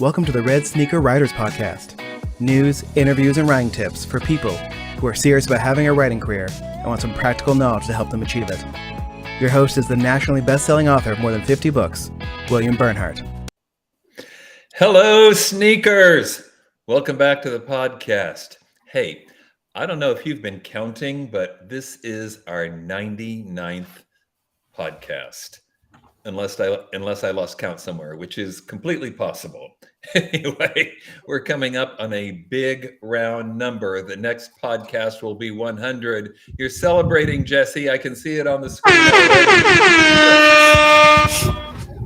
Welcome to the Red Sneaker Writers Podcast. News, interviews, and writing tips for people who are serious about having a writing career and want some practical knowledge to help them achieve it. Your host is the nationally best-selling author of more than 50 books, William Bernhardt. Hello, sneakers! Welcome back to the podcast. Hey, I don't know if you've been counting, but this is our 99th podcast. Unless I lost count somewhere, which is completely possible. Anyway, we're coming up on a big round number. The next podcast will be 100. You're celebrating, Jesse. I can see it on the screen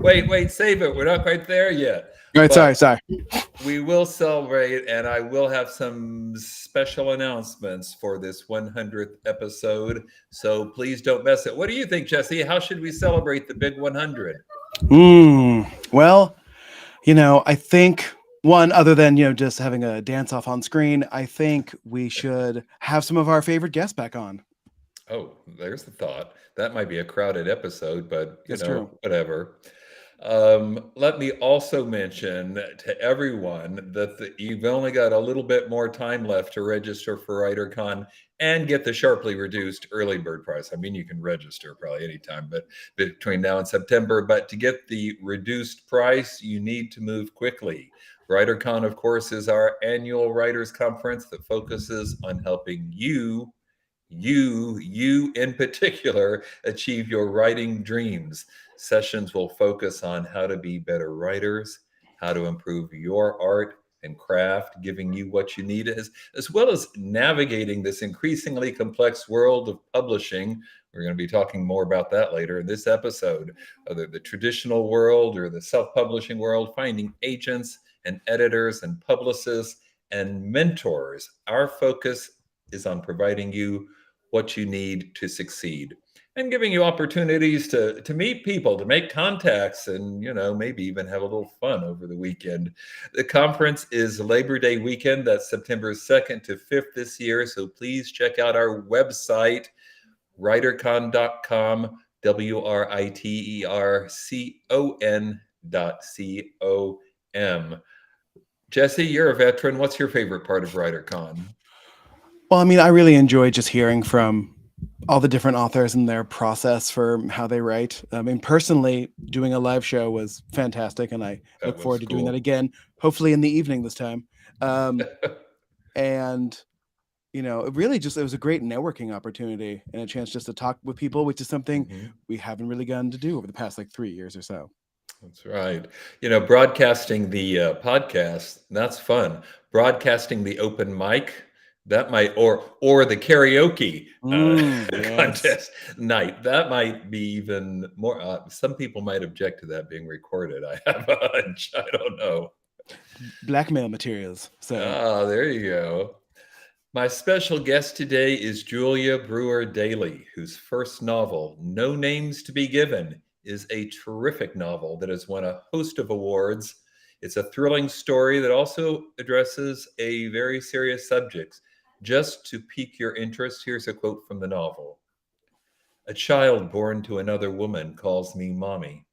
already. Wait, save it. We're not quite there yet. All right, sorry. We will celebrate, and I will have some special announcements for this 100th episode. So please don't miss it. What do you think, Jesse? How should we celebrate the big 100? Well, I think one, other than, just having a dance off on screen, I think we should have some of our favorite guests back on. Oh, there's the thought. That might be a crowded episode, but true. Whatever. Let me also mention to everyone that you've only got a little bit more time left to register for WriterCon and get the sharply reduced early bird price. I mean, you can register probably anytime, but between now and September. But to get the reduced price, you need to move quickly. WriterCon, of course, is our annual writers conference that focuses on helping you in particular, achieve your writing dreams. Sessions will focus on how to be better writers, how to improve your art and craft, giving you what you need, as well as navigating this increasingly complex world of publishing. We're going to be talking more about that later in this episode, whether the traditional world or the self-publishing world, finding agents and editors and publicists and mentors. Our focus is on providing you what you need to succeed and giving you opportunities to meet people, to make contacts, and maybe even have a little fun over the weekend. The conference is Labor Day weekend. That's September 2nd to 5th this year. So please check out our website, writercon.com, WRITERCON.com. Jesse, you're a veteran. What's your favorite part of WriterCon? Well, I really enjoy just hearing from all the different authors and their process for how they write. Personally, doing a live show was fantastic, and I look forward to doing that again, hopefully in the evening this time. And, it was a great networking opportunity and a chance just to talk with people, which is something we haven't really gotten to do over the past 3 years or so. That's right. Broadcasting the podcast, that's fun. Broadcasting the open mic, that might, or the karaoke contest night, that might be even more. Some people might object to that being recorded. I have a hunch. I don't know. Blackmail materials. So there you go. My special guest today is Julia Brewer Daily, whose first novel, No Names to Be Given, is a terrific novel that has won a host of awards. It's a thrilling story that also addresses a very serious subject. Just to pique your interest, here's a quote from the novel. "A child born to another woman calls me mommy.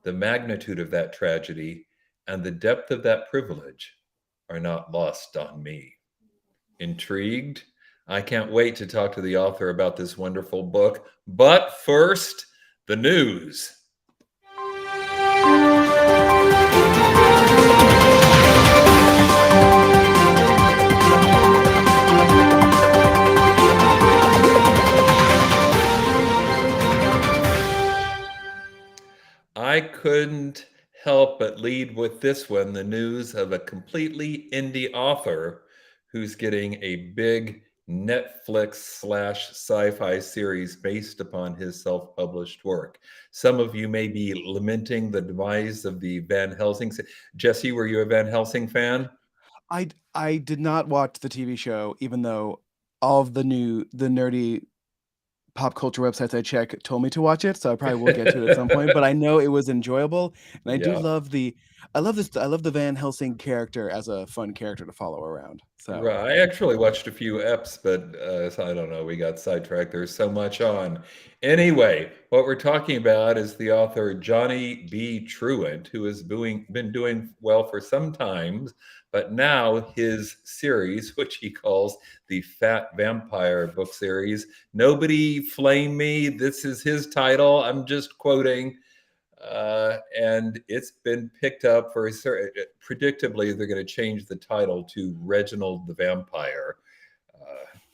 The magnitude of that tragedy and the depth of that privilege are not lost on me." Intrigued? I can't wait to talk to the author about this wonderful book. But first, the news. I couldn't help but lead with this one, the news of a completely indie author who's getting a big Netflix/sci-fi series based upon his self-published work. Some of you may be lamenting the demise of the Van Helsing. Jesse, were you a Van Helsing fan? I did not watch the TV show, even though all of the nerdy pop culture websites I check told me to watch it, so I probably will get to it at some point. But I know it was enjoyable, and I do love I love the Van Helsing character as a fun character to follow around. So right. I actually watched a few eps, but I don't know. We got sidetracked. There's so much on. Anyway, What we're talking about is the author Johnny B. Truant, who has been doing well for some time, but now his series, which he calls the Fat Vampire book series, Nobody Flame Me. This is his title. I'm just quoting. And it's been picked up for a certain. Predictably, they're going to change the title to Reginald the Vampire,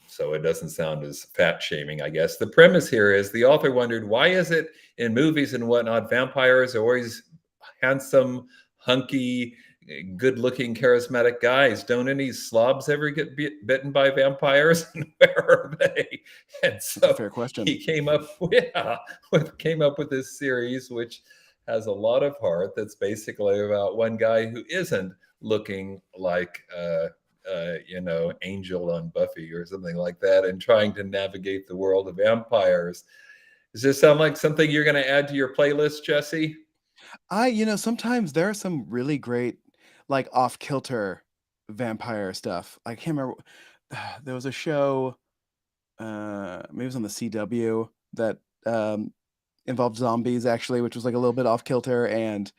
so it doesn't sound as fat shaming, I guess. The premise here is the author wondered, why is it in movies and whatnot, vampires are always handsome, hunky, good looking, charismatic guys? Don't any slobs ever get bitten by vampires? And where are they? And That's a so fair question. he came up with this series, which has a lot of heart. That's basically about one guy who isn't looking like Angel on Buffy or something like that, and trying to navigate the world of vampires. Does this sound like something you're going to add to your playlist, Jesse? Sometimes there are some really great, like, off-kilter vampire stuff. I can't remember. There was a show, maybe it was on the CW that involved zombies actually, which was like a little bit off kilter. And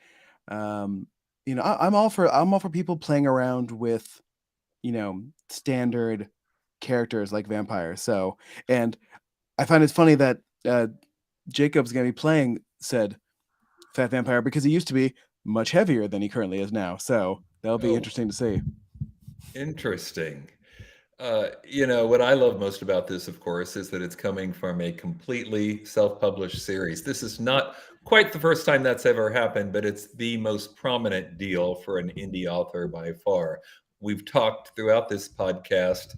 I'm all for people playing around with standard characters like vampires. So, and I find it's funny that Jacob's gonna be playing said fat vampire because he used to be much heavier than he currently is now. So that'll be Oh, interesting to see. interesting. What I love most about this, of course, is that it's coming from a completely self published series. This is not quite the first time that's ever happened, but it's the most prominent deal for an indie author by far. We've talked throughout this podcast,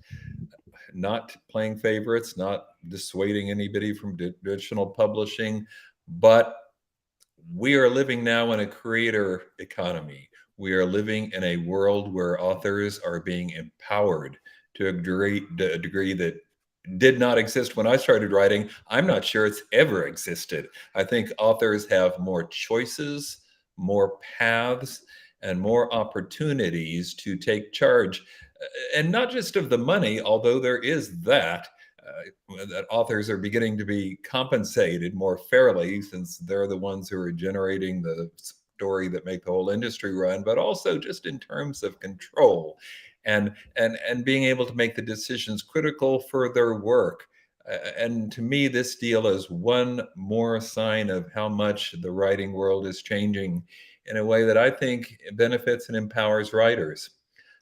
not playing favorites, not dissuading anybody from traditional publishing, but we are living now in a creator economy. We are living in a world where authors are being empowered to a degree that did not exist when I started writing. I'm not sure it's ever existed. I think authors have more choices, more paths, and more opportunities to take charge. And not just of the money, although there is that. That authors are beginning to be compensated more fairly since they're the ones who are generating the story that make the whole industry run, but also just in terms of control and being able to make the decisions critical for their work. And to me, this deal is one more sign of how much the writing world is changing in a way that I think benefits and empowers writers.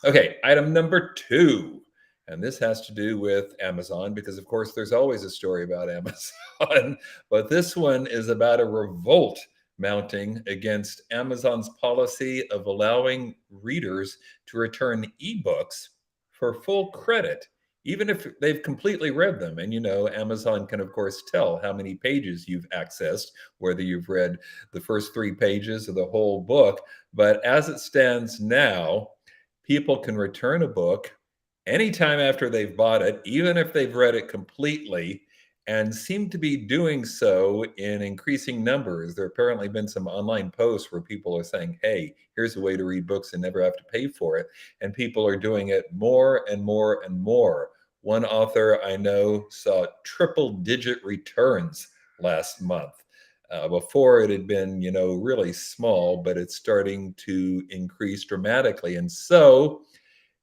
Okay, item number two. And this has to do with Amazon because, of course, there's always a story about Amazon. But this one is about a revolt mounting against Amazon's policy of allowing readers to return ebooks for full credit, even if they've completely read them. And Amazon can, of course, tell how many pages you've accessed, whether you've read the first 3 pages of the whole book. But as it stands now, people can return a book anytime after they've bought it, even if they've read it completely, and seem to be doing so in increasing numbers. There apparently been some online posts where people are saying, hey, here's a way to read books and never have to pay for it. And people are doing it more and more and more. One author I know saw triple-digit returns last month. Before it had been, really small, but it's starting to increase dramatically. And so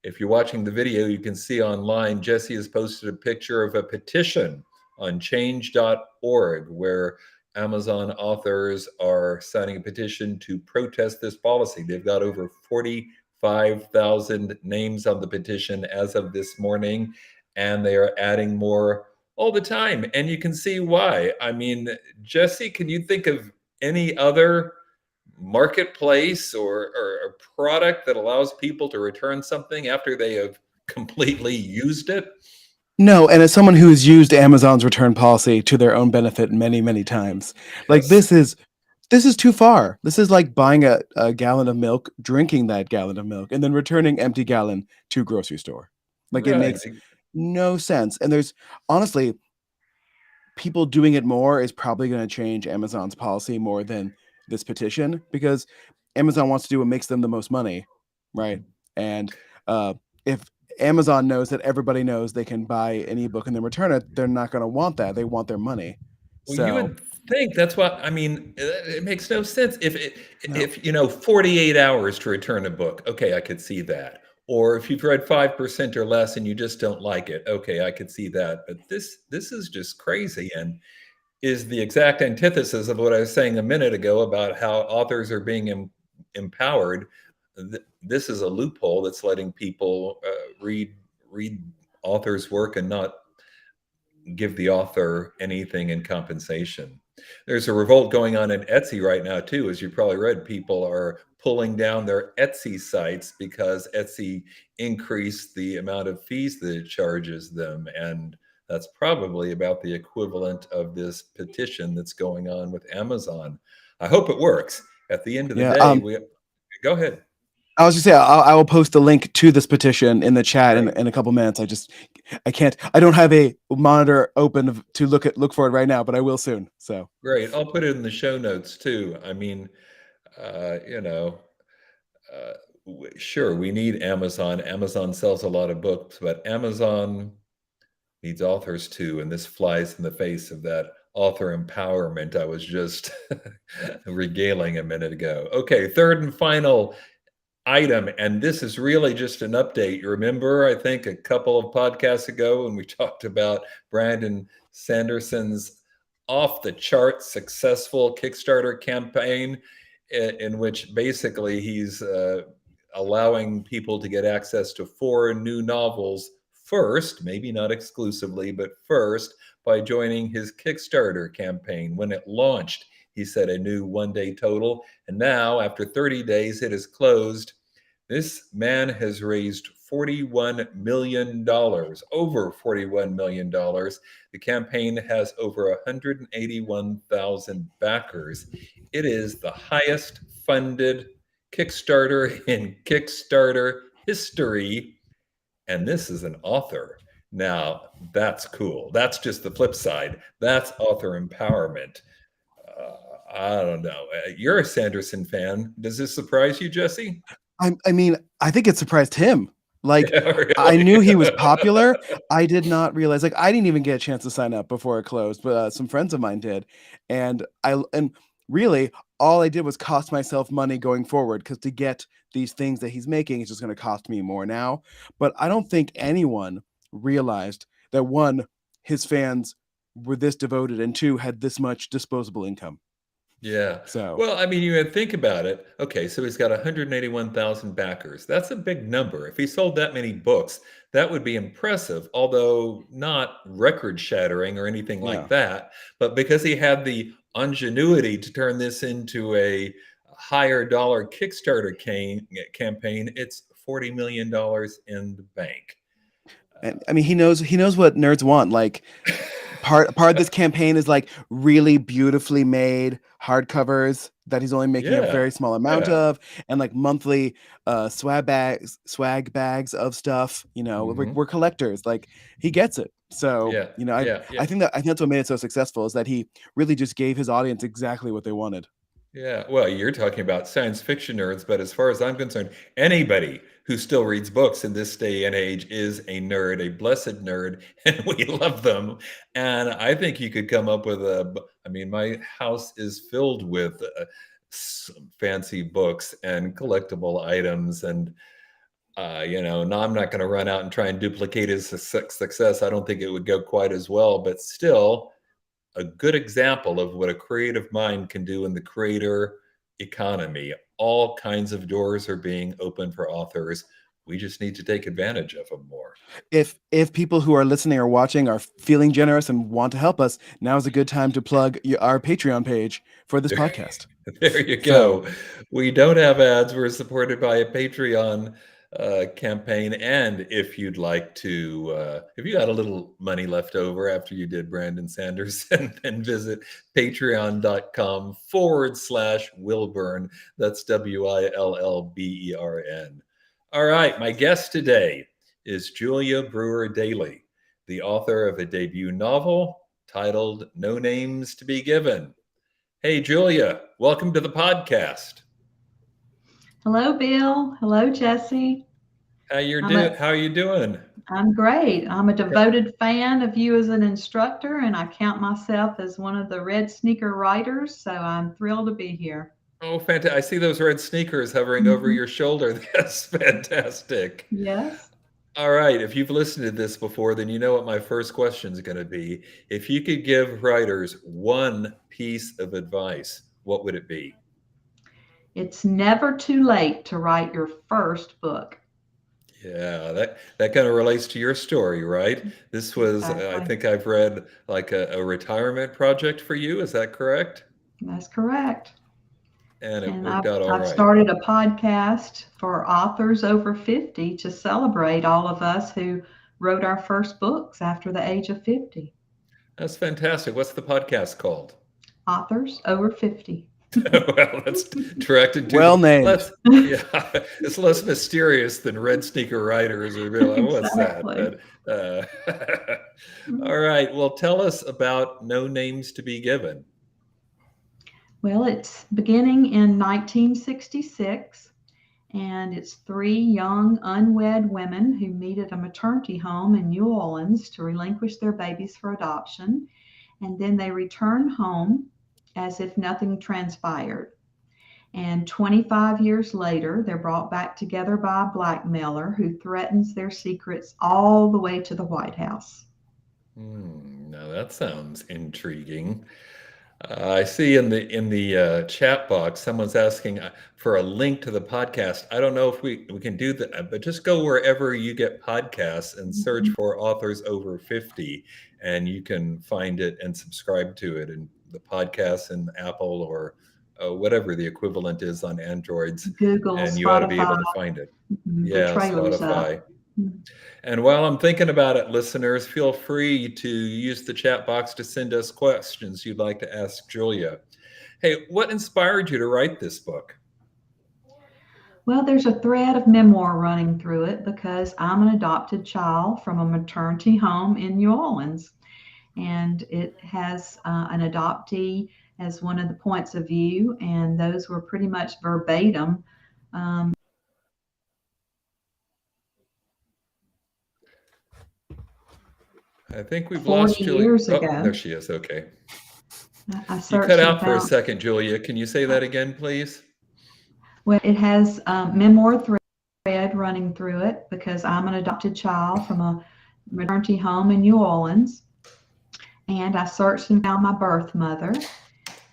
if you're watching the video, you can see online, Jesse has posted a picture of a petition on change.org where Amazon authors are signing a petition to protest this policy. They've got over 45,000 names on the petition as of this morning, and they are adding more all the time. And you can see why. I mean, Jesse, can you think of any other marketplace or a product that allows people to return something after they have completely used it? No, and as someone who's used Amazon's return policy to their own benefit many, many times, like Yes. this is too far. This is like buying a gallon of milk, drinking that gallon of milk, and then returning empty gallon to grocery store. Like it Right. makes no sense. And there's honestly people doing it more is probably going to change Amazon's policy more than this petition because Amazon wants to do what makes them the most money, right? And if Amazon knows that everybody knows they can buy an ebook and then return it, they're not going to want that. They want their money. Well, you So, would think. That's what I mean. It makes no sense. No. If 48 hours to return a book, okay, I could see that. Or if you've read 5% or less and you just don't like it, okay, I could see that. But this is just crazy and is the exact antithesis of what I was saying a minute ago about how authors are being empowered. This is a loophole that's letting people read authors' work and not give the author anything in compensation. There's a revolt going on in Etsy right now too, as you probably read. People are pulling down their Etsy sites because Etsy increased the amount of fees that it charges them, and that's probably about the equivalent of this petition that's going on with Amazon. I hope it works. At the end of the Yeah. day, we go ahead. I was just saying, I will post the link to this petition in the chat Great. in a couple minutes. I can't, I don't have a monitor open to look for it right now, but I will soon. So Great. I'll put it in the show notes too. I mean, you know, uh, sure, we need Amazon. Amazon sells a lot of books, but Amazon needs authors too. And this flies in the face of that author empowerment I was just regaling a minute ago. Okay, third and final item, and this is really just an update. You remember, I think a couple of podcasts ago when we talked about Brandon Sanderson's off the chart successful Kickstarter campaign, in which basically he's allowing people to get access to 4 new novels first, maybe not exclusively, but first by joining his Kickstarter campaign. When it launched, he said a new 1 day total. And now, after 30 days, it is closed. This man has raised $41 million, over $41 million. The campaign has over 181,000 backers. It is the highest funded Kickstarter in Kickstarter history. And this is an author. Now, that's cool. That's just the flip side. That's author empowerment. I don't know. You're a Sanderson fan. Does this surprise you, Jesse? I mean, I think it surprised him. Like, Yeah, I really. knew he was popular. I did not realize, like, I didn't even get a chance to sign up before it closed, but some friends of mine did. And really, all I did was cost myself money going forward because to get these things that he's making is just going to cost me more now. But I don't think anyone realized that one, his fans were this devoted, and two, had this much disposable income. Yeah. So, Well, I mean, you think about it. Okay, so he's got 181,000 backers. That's a big number. If he sold that many books, that would be impressive, although not record shattering or anything like yeah. that. But because he had the ingenuity to turn this into a higher dollar Kickstarter campaign, it's $40 million in the bank. And I mean, he knows what nerds want. Like, part of this campaign is like really beautifully made hardcovers that he's only making a Yeah. very small amount Yeah. of, and like monthly swag bags of stuff. Hmm. We're collectors. Like, he gets it. So, Yeah. I Yeah. Yeah. I think that's what made it so successful, is that he really just gave his audience exactly what they wanted. Yeah, well, you're talking about science fiction nerds, but as far as I'm concerned, anybody who still reads books in this day and age is a nerd, a blessed nerd, and we love them. And I think you could come up with I mean, my house is filled with fancy books and collectible items. And, no, I'm not going to run out and try and duplicate his success. I don't think it would go quite as well, but still a good example of what a creative mind can do in the creator economy. All kinds of doors are being opened for authors. We just need to take advantage of them more. If people who are listening or watching are feeling generous and want to help us, now is a good time to plug our Patreon page for this There, podcast. there you So, go. We don't have ads. We're supported by a Patreon campaign. And if you'd like to, if you got a little money left over after you did Brandon Sanderson, then visit patreon.com/Wilburn. That's WILLBERN. All right. My guest today is Julia Brewer Daily, the author of a debut novel titled No Names to Be Given. Hey, Julia, welcome to the podcast. Hello, Bill. Hello, Jesse. How I'm a, how you doing? I'm great. I'm a devoted fan of you as an instructor, and I count myself as one of the Red Sneaker writers, so I'm thrilled to be here. Oh, fantastic. I see those red sneakers hovering over Mhm. your shoulder. That's fantastic. Yes. All right. If you've listened to this before, then you know what my first question is going to be. If you could give writers one piece of advice, what would it be? It's never too late to write your first book. Yeah, that kind of relates to your story, right? This was, I Exactly. think I've read like a retirement project for you. Is that correct? That's correct. And it And worked I've, out all I've right. started a podcast for authors over 50 to celebrate all of us who wrote our first books after the age of 50. That's fantastic. What's the podcast called? Authors over 50. Well, that's directed to Well the named. less, yeah, it's less mysterious than Red Sneaker Riders or be like, what's that? Exactly. But all right. Well, tell us about No Names to Be Given. Well, it's beginning in 1966, and it's three young unwed women who meet at a maternity home in New Orleans to relinquish their babies for adoption, and then they return home as if nothing transpired. And 25 years later, they're brought back together by a blackmailer who threatens their secrets all the way to the White House. Now that sounds intriguing. I see in the chat box, someone's asking for a link to the podcast. I don't know if we can do that, but just go wherever you get podcasts and search Mhm. for Authors Over 50, and you can find it and subscribe to it in the podcast in Apple or whatever the equivalent is on Androids, Google, and you ought to be Spotify, able to find it. the Yeah, trailer's up. Spotify. And while I'm thinking about it, listeners, feel free to use the chat box to send us questions you'd like to ask Julia. Hey, what inspired you to write this book? Well, there's a thread of memoir running through it because I'm an adopted child from a maternity home in New Orleans, and it has an adoptee as one of the points of view, and those were pretty much verbatim. Um, I think we've 40 lost Julia. years Oh, there ago, she is. Okay. I You cut searched and out for a found. second, Julia. Can you say that again, please? Well, it has memoir thread running through it because I'm an adopted child from a maternity home in New Orleans, and I searched and found my birth mother.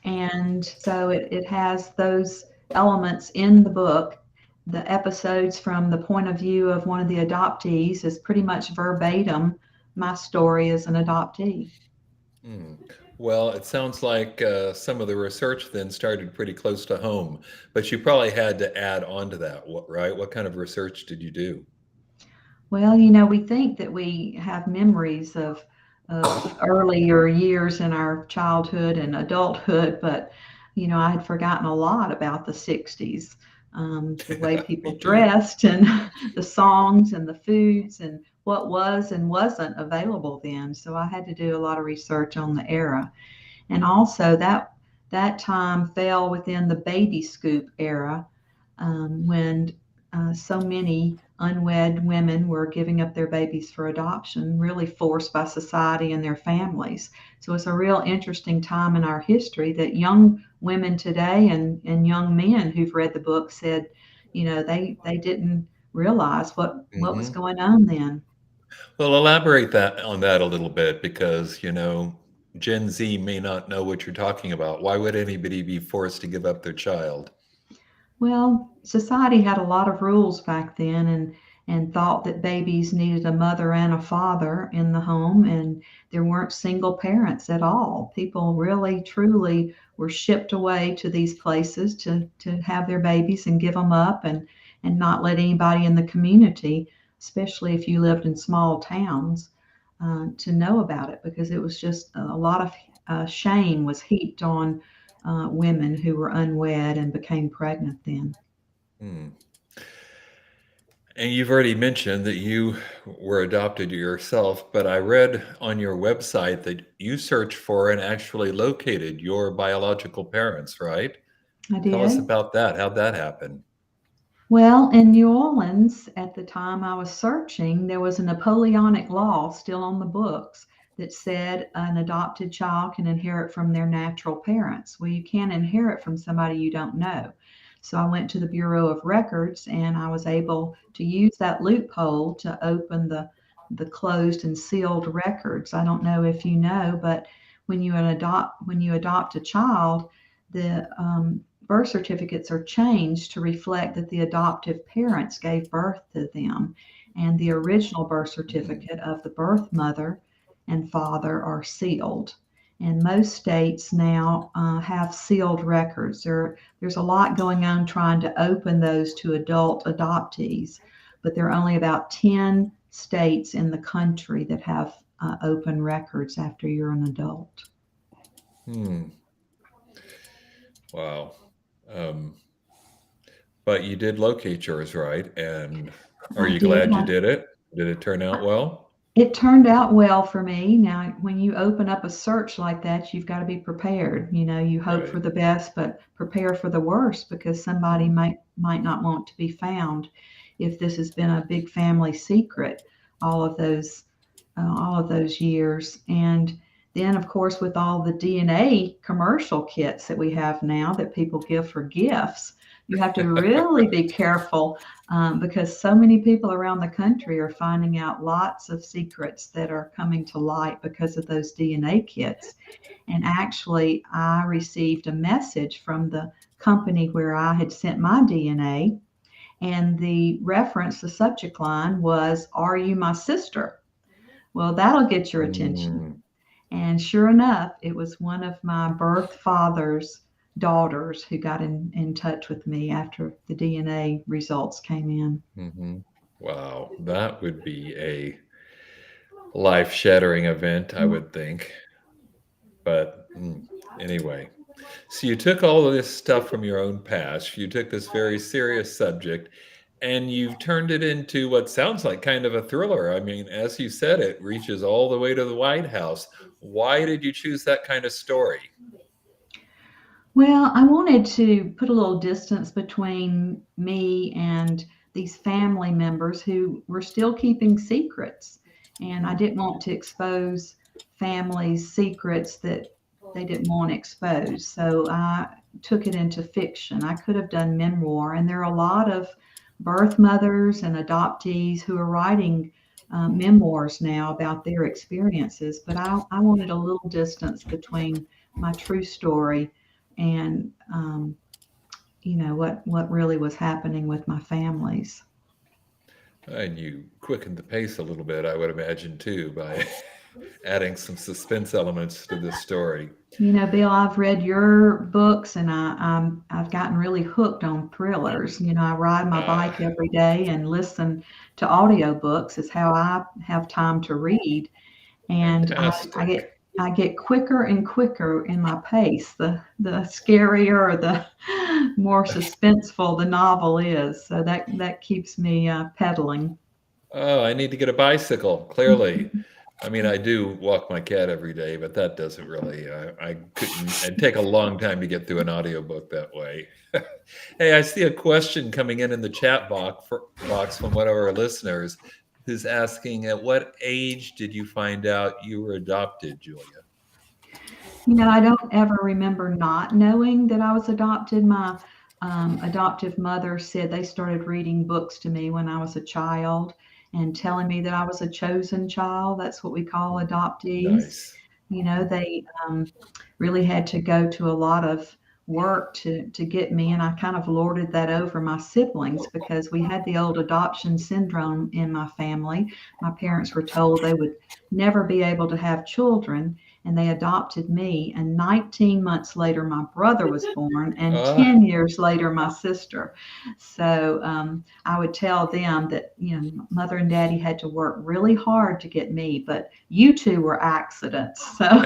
And so it has those elements in the book. The episodes from the point of view of one of the adoptees is pretty much verbatim my story as an adoptee. Hmm. Well, it sounds like some of the research then started pretty close to home, but you probably had to add on to that, right? What kind of research did you do? Well, we think that we have memories of earlier years in our childhood and adulthood, but I had forgotten a lot about the '60s, the way Me people too. dressed and the songs and the foods and what was and wasn't available then. So I had to do a lot of research on the era, and also that time fell within the baby scoop era, when so many unwed women were giving up their babies for adoption, really forced by society and their families. So it's a real interesting time in our history that young women today and young men who've read the book said, they didn't realize what was Hmm. going on then. Well, elaborate that on that a little bit because, Gen Z may not know what you're talking about. Why would anybody be forced to give up their child? Well, society had a lot of rules back then and thought that babies needed a mother and a father in the home, and there weren't single parents at all. People really truly were shipped away to these places to have their babies and give them up and not let anybody in the community, especially if you lived in small towns, to know about it because it was just a lot of shame was heaped on women who were unwed and became pregnant then. Hmm. And you've already mentioned that you were adopted yourself, but I read on your website that you searched for and actually located your biological parents, right? I Tell us did. about that. How'd that happen? Well, in New Orleans, at the time I was searching, there was a Napoleonic law still on the books that said an adopted child can inherit from their natural parents. Well, you can't inherit from somebody you don't know. So I went to the Bureau of Records and I was able to use that loophole to open the closed and sealed records. I don't know if you know, but when you adopt a child, the birth certificates are changed to reflect that the adoptive parents gave birth to them, and the original birth Mm, certificate of the birth mother and father are sealed. And most states now have sealed records. There's a lot going on trying to open those to adult adoptees, but there are only about 10 states in the country that have open records after you're an adult. hmm. Wow. Um, but you did locate yours, right? And are I you did. glad you did it? Did it turn out well? It turned out well for me. Now, when you open up a search like that, you've got to be prepared. You hope for Right. the best, but prepare for the worst because somebody Mm, might not want to be found if this has been a big family secret all of those years. And then, of course, with all the DNA commercial kits that we have now that people give for gifts, you have to really be careful because so many people around the country are finding out lots of secrets that are coming to light because of those DNA kits. And actually, I received a message from the company where I had sent my DNA, and the subject line was, "Are you my sister?" Well, that'll get your attention. mm, And sure enough, it was one of my birth father's daughters who got in touch with me after the DNA results came in. mhm. Wow, that would be a life-shattering event, I would think. But anyway, so you took all of this stuff from your own past, you took this very serious subject, and you've turned it into what sounds like kind of a thriller. I mean, as you said, it reaches all the way to the White House. Why did you choose that kind of story? Well, I wanted to put a little distance between me and these family members who were still keeping secrets. And I didn't want to expose families' secrets that they didn't want exposed. So I took it into fiction. I could have done memoir, and there are a lot of birth mothers and adoptees who are writing memoirs now about their experiences. But I wanted a little distance between my true story and what really was happening with my families. And you quickened the pace a little bit, I would imagine, too, by adding some suspense elements to this story. Bill, I've read your books and I've gotten really hooked on thrillers. I ride my Ah, bike every day and listen to audiobooks is how I have time to read. And I fantastic. get quicker and quicker in my pace. The scarier or the more suspenseful the novel is. So that keeps me pedaling. Oh, I need to get a bicycle, clearly. I mean, I do walk my cat every day, but that doesn't really, I couldn't, it'd take a long time to get through an audiobook that way. Hey, I see a question coming in the chat box from one of our listeners who's asking, at what age did you find out you were adopted, Julia? I don't ever remember not knowing that I was adopted. My adoptive mother said they started reading books to me when I was a child and telling me that I was a chosen child. That's what we call adoptees. Nice. They really had to go to a lot of work to get me, and I kind of lorded that over my siblings because we had the old adoption syndrome in my family. My parents were told they would never be able to have children, and they adopted me. And 19 months later, my brother was born, and Ah, 10 years later, my sister. So I would tell them that, mother and daddy had to work really hard to get me, but you two were accidents. So,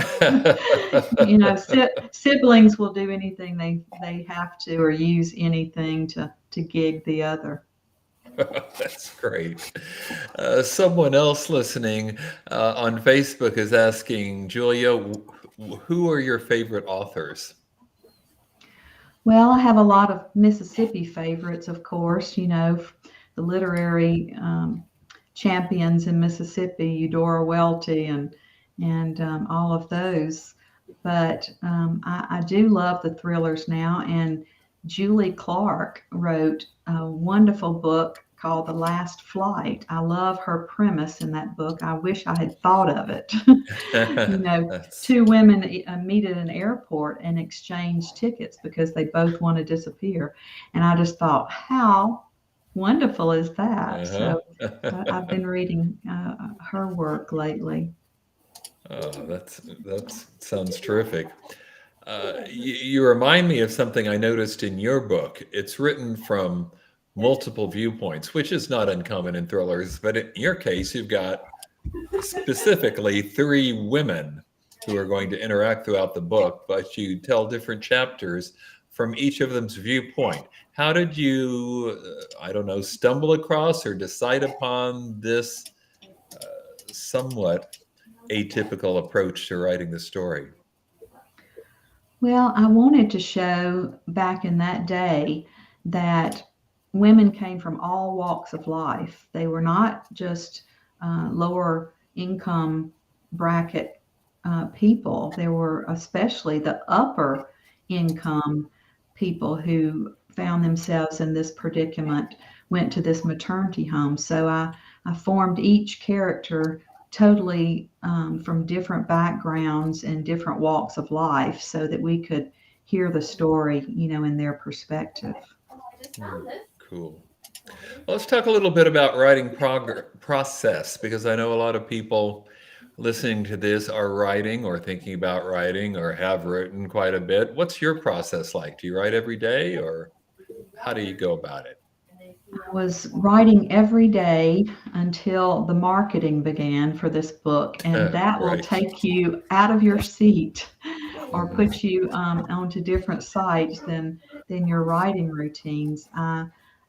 siblings will do anything they have to or use anything to gig the other. that's great. Someone else listening on Facebook is asking, Julia, who are your favorite authors? Well, I have a lot of Mississippi favorites, of course, the literary champions in Mississippi, Eudora Welty and all of those. But I do love the thrillers now. And Julie Clark wrote a wonderful book called The Last Flight. I love her premise in that book. I wish I had thought of it. That's Two women meet at an airport and exchange tickets because they both want to disappear. And I just thought, how wonderful is that? uh-huh. So I've been reading her work lately. Oh, that sounds terrific. You remind me of something I noticed in your book. It's written from multiple viewpoints, which is not uncommon in thrillers, but in your case, you've got specifically three women who are going to interact throughout the book, but you tell different chapters from each of them's viewpoint. How did you, I don't know, stumble across or decide upon this somewhat atypical approach to writing the story? Well, I wanted to show back in that day that women came from all walks of life. They were not just lower income bracket people. There were especially the upper income people who found themselves in this predicament, went to this maternity home. So I formed each character totally from different backgrounds and different walks of life so that we could hear the story, in their perspective. Cool. Well, let's talk a little bit about writing process, because I know a lot of people listening to this are writing or thinking about writing or have written quite a bit. What's your process like? Do you write every day, or how do you go about it? I was writing every day until the marketing began for this book, and that will Right. take you out of your seat or Mhm. put you onto different sites than your writing routines.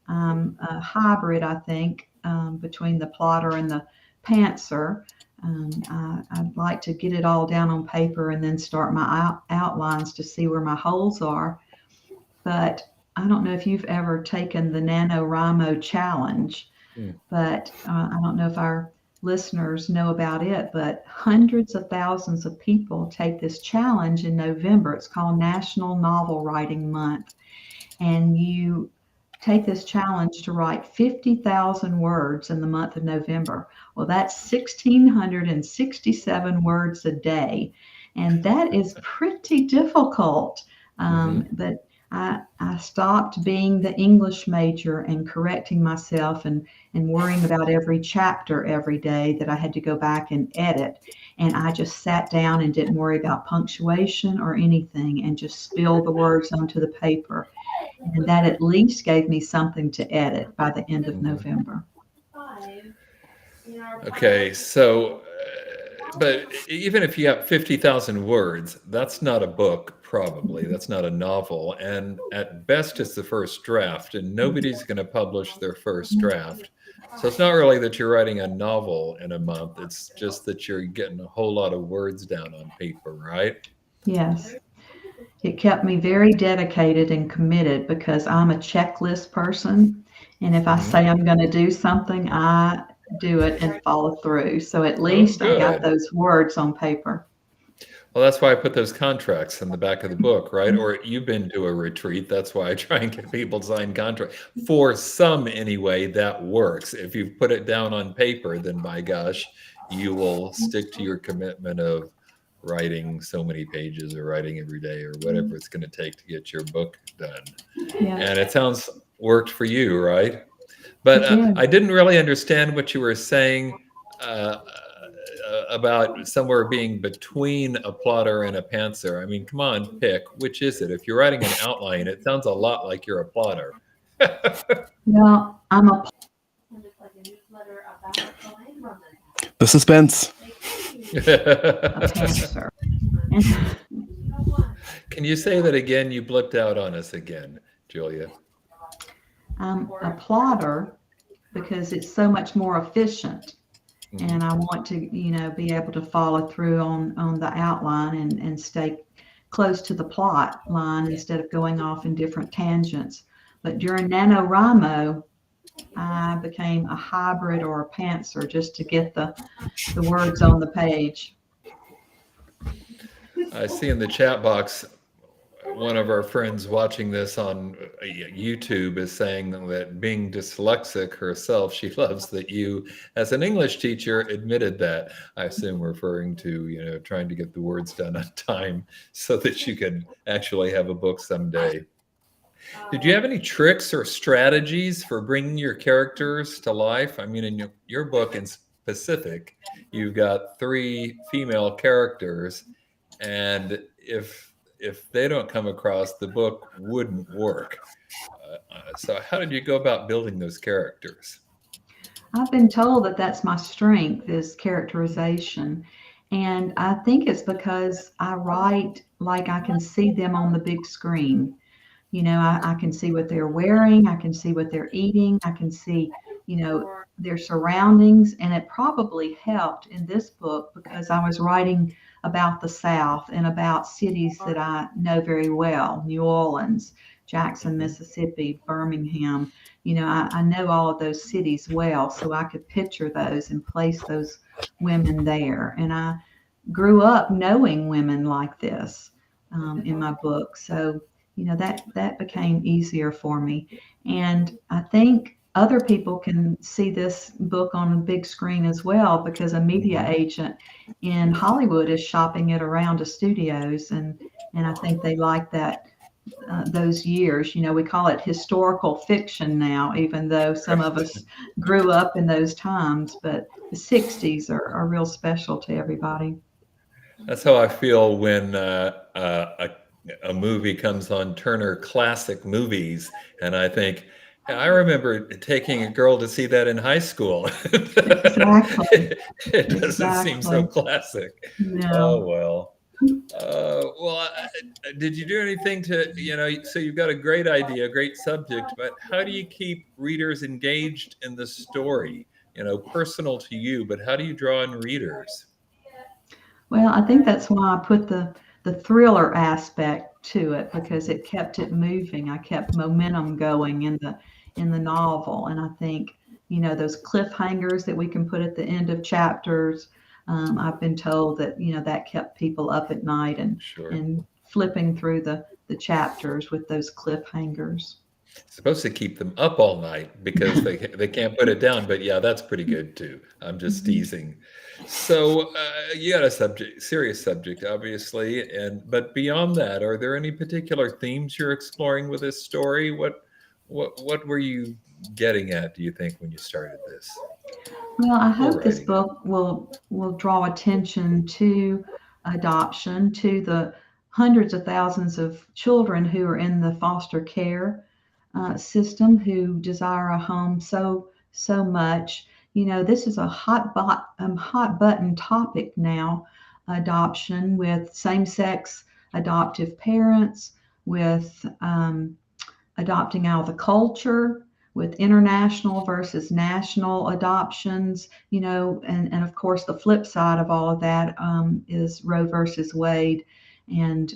I'm a hybrid, I think, between the plotter and the pantser. I'd like to get it all down on paper and then start my outlines to see where my holes are. But I don't know if you've ever taken the NaNoWriMo challenge, Mm. but I don't know if our listeners know about it, but hundreds of thousands of people take this challenge in November. It's called National Novel Writing Month. And you take this challenge to write 50,000 words in the month of November. Well, that's 1,667 words a day. And that is pretty difficult. Mhm. But I stopped being the English major and correcting myself and worrying about every chapter every day that I had to go back and edit. And I just sat down and didn't worry about punctuation or anything and just spilled the words onto the paper. And that at least gave me something to edit by the end of Mhm. November. Okay, so, but even if you have 50,000 words, that's not a book, probably. That's not a novel. And at best, it's the first draft, and nobody's going to publish their first draft. So it's not really that you're writing a novel in a month. It's just that you're getting a whole lot of words down on paper, right? Yes, it kept me very dedicated and committed because I'm a checklist person. And if I Hmm. say I'm going to do something, I do it and follow through. So at Oh, least I got good. those words on paper. Well, that's why I put those contracts in the back of the book, right? Or you've been to a retreat. That's why I try and get people to sign contracts. For some, anyway, that works. If you put it down on paper, then by gosh, you will stick to your commitment of writing so many pages or writing every day or whatever it's going to take to get your book done. And Yes, it sounds worked for you, right? But it did. I didn't really understand what you were saying about somewhere being between a plotter and a pantser. I mean, come on, pick. Which is it? If you're writing an outline, it sounds a lot like you're a plotter. Well, I'm a The suspense. pantser. Can you say that again? You blipped out on us again, Julia. I'm a plotter because it's so much more efficient. Mhm. And I want to, be able to follow through on the outline and stay close to the plot line instead of going off in different tangents. But during NaNoWriMo, I became a hybrid or a pantser just to get the words on the page. I see in the chat box one of our friends watching this on YouTube is saying that being dyslexic herself, she loves that you, as an English teacher, admitted that. I assume referring to, trying to get the words done on time so that you could actually have a book someday. Did you have any tricks or strategies for bringing your characters to life? I mean, in your book in specific, you've got 3 female characters, and if they don't come across, the book wouldn't work. So how did you go about building those characters? I've been told that that's my strength is characterization. And I think it's because I write like I can see them on the big screen. I can see what they're wearing, I can see what they're eating, I can see, their surroundings. And it probably helped in this book because I was writing about the South and about cities that I know very well: New Orleans, Jackson, Mhm. Mississippi, Birmingham. I know all of those cities well, so I could picture those and place those women there. And I grew up knowing women like this in my book. So, that became easier for me. And I think other people can see this book on a big screen as well because a media Mhm. agent in Hollywood is shopping it around to studios, and I think they like that those years. We call it historical fiction now, even though some of Right. us grew up in those times. But the 60s are real special to everybody. That's how I feel when a movie comes on Turner Classic Movies, and I think, "Yeah, I remember taking a girl to see that in high school." Exactly. It doesn't seem so Exactly. classic. Oh No. well. Did you do anything to, so you've got a great idea, a great subject, but how do you keep readers engaged in the story? Personal to you, but how do you draw in readers? Well, I think that's why I put the thriller aspect to it because it kept it moving. I kept momentum going in the novel, and I think those cliffhangers that we can put at the end of chapters. I've been told that that kept people up at night Sure. and flipping through the chapters with those cliffhangers. Supposed to keep them up all night because they can't put it down, but yeah, that's pretty good too. I'm just Mhm. teasing. So, you got a serious subject, obviously, but beyond that, are there any particular themes you're exploring with this story? What were you getting at, do you think, when you started this Well, I or hope this writing it? book will draw attention to adoption, to the hundreds of thousands of children who are in the foster care system who desire a home so much. This is a hot button topic now. Adoption with same-sex adoptive parents, with adopting out of the culture, with international versus national adoptions, and of course the flip side of all of that is Roe versus Wade and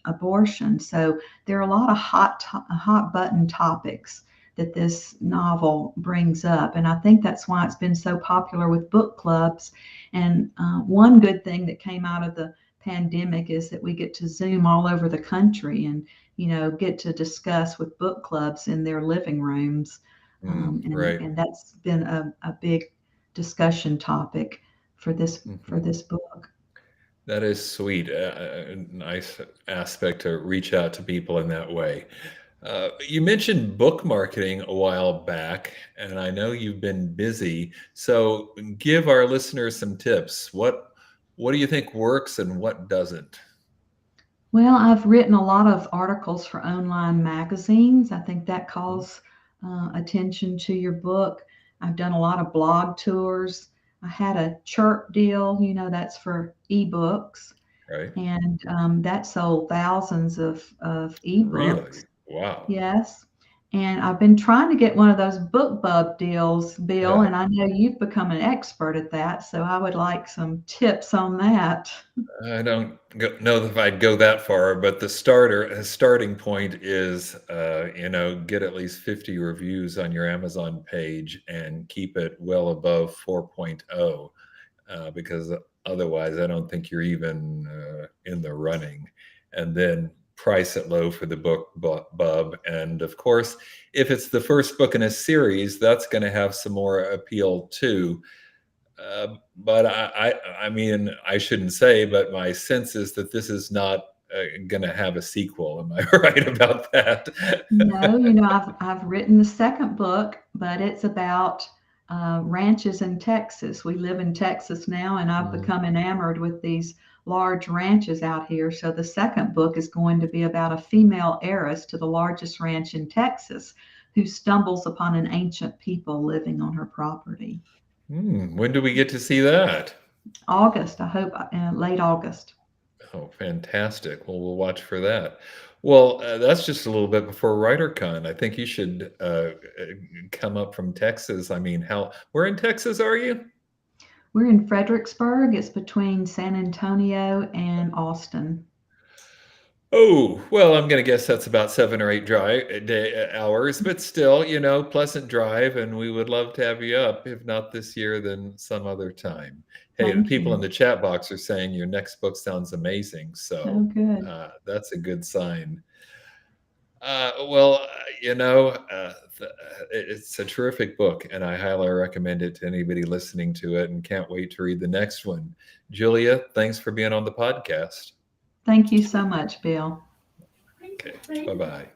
abortion. So there are a lot of hot button topics that this novel brings up, and I think that's why it's been so popular with book clubs. And one good thing that came out of the pandemic is that we get to Zoom all over the country and get to discuss with book clubs in their living rooms. And, Right. and that's been a big discussion topic for Mhm. this book. That is sweet. A nice aspect to reach out to people in that way. You mentioned book marketing a while back, and I know you've been busy. So give our listeners some tips. What do you think works and what doesn't? Well, I've written a lot of articles for online magazines. I think that Mhm. calls attention to your book. I've done a lot of blog tours. I had a chirp deal, that's for ebooks, Right? and that sold thousands of ebooks. Really? Wow. Yes. And I've been trying to get one of those BookBub deals, Bill, Yeah. and I know you've become an expert at that, so I would like some tips on that. I don't know if I'd go that far, but the starting point is, get at least 50 reviews on your Amazon page and keep it well above 4.0, because otherwise I don't think you're even in the running. And then price it low for the book bub. And of course, if it's the first book in a series, that's going to have some more appeal too. But I mean, I shouldn't say, but my sense is that this is not going to have a sequel. Am I right about that? No, I've written the second book, but it's about ranches in Texas. We live in Texas now, and I've Mm. become enamored with these large ranches out here. So the second book is going to be about a female heiress to the largest ranch in Texas who stumbles upon an ancient people living on her property. When do we get to see that? August, I hope, late August. Oh, fantastic. Well, we'll watch for that. Well, that's just a little bit before WriterCon. I think you should come up from Texas. I mean, where in Texas are you? We're in Fredericksburg. It's between San Antonio and Austin. Oh, well, I'm going to guess that's about 7 or 8 hours, but still, pleasant drive. And we would love to have you up. If not this year, then some other time. Hey, the Thank people in you. the chat box are saying your next book sounds amazing. Oh, So good. that's a good sign. Well, it's a terrific book, and I highly recommend it to anybody listening to it, and can't wait to read the next one. Julia, thanks for being on the podcast. Thank you so much, Bill. Okay, bye-bye.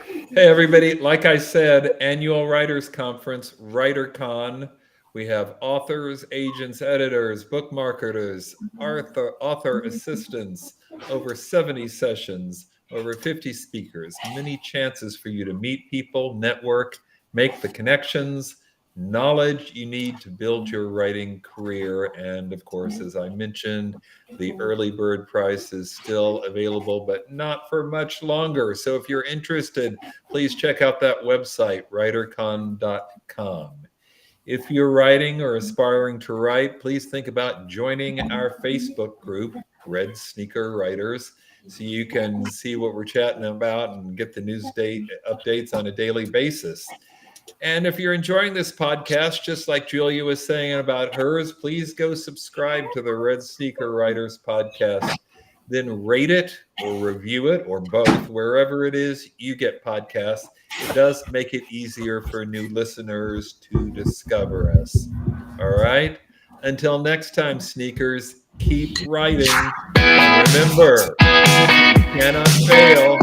Hey, everybody. Like I said, annual writers conference, WriterCon. We have authors, agents, editors, book marketers, author assistants, over 70 sessions, over 50 speakers, many chances for you to meet people, network, make the connections, knowledge you need to build your writing career. And of course, as I mentioned, the early bird price is still available, but not for much longer. So if you're interested, please check out that website, writercon.com. If you're writing or aspiring to write, please think about joining our Facebook group, Red Sneaker Writers, so you can see what we're chatting about and get the news updates on a daily basis. And if you're enjoying this podcast, just like Julia was saying about hers, please go subscribe to the Red Sneaker Writers podcast. Then rate it or review it or both, wherever it is you get podcasts. It does make it easier for new listeners to discover us. All right. Until next time, sneakers, keep writing. And remember, you cannot fail